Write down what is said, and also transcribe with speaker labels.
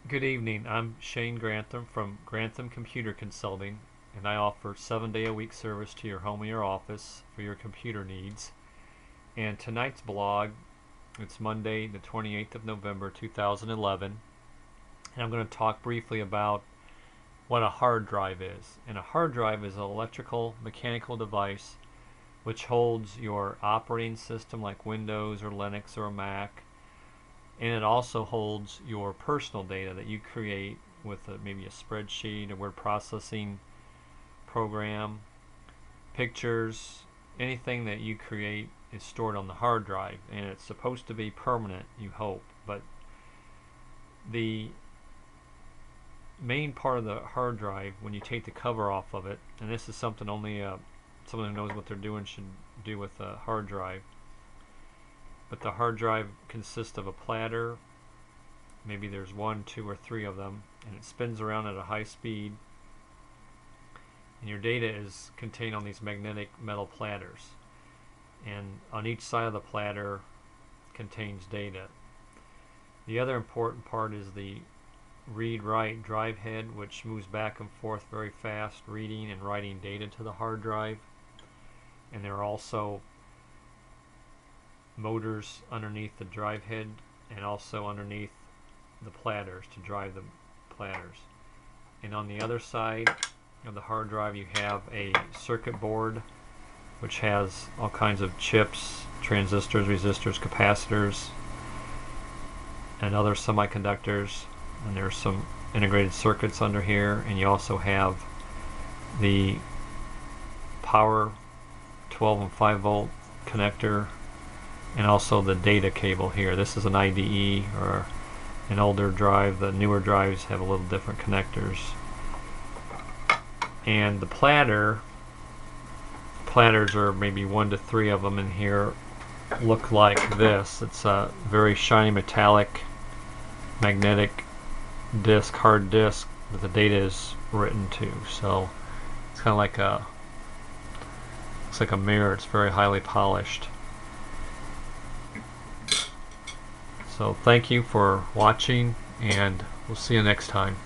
Speaker 1: Good evening. I'm Shane Grantham from Grantham Computer Consulting, and I offer 7-day-a-week service to your home or your office for your computer needs. And tonight's blog, it's Monday, the 28th of November, 2011, and I'm going to talk briefly about what a hard drive is. And a hard drive is an electrical mechanical device which holds your operating system like Windows or Linux or a Mac, and it also holds your personal data that you create with maybe a spreadsheet, a word processing program, pictures, anything that you create is stored on the hard drive, and it's supposed to be permanent, you hope. But the main part of the hard drive, when you take the cover off of it, and this is something only someone who knows what they're doing should do with a hard drive, but the hard drive consists of a platter. Maybe there's 1, 2, or 3 of them, and it spins around at a high speed, and your data is contained on these magnetic metal platters, and on each side of the platter contains data. The other important part is the read-write drive head, which moves back and forth very fast, reading and writing data to the hard drive. And there are also motors underneath the drive head and also underneath the platters to drive the platters. And on the other side of the hard drive you have a circuit board which has all kinds of chips, transistors, resistors, capacitors, and other semiconductors, and there's some integrated circuits under here, and you also have the power 12 and 5 volt connector, and also the data cable here. This is an IDE or an older drive. The newer drives have a little different connectors. And the platters are maybe 1 to 3 of them in here, look like this. It's a very shiny metallic magnetic disk, hard disk that the data is written to. So it's kind of like looks like a mirror. It's very highly polished. So thank you for watching, and we'll see you next time.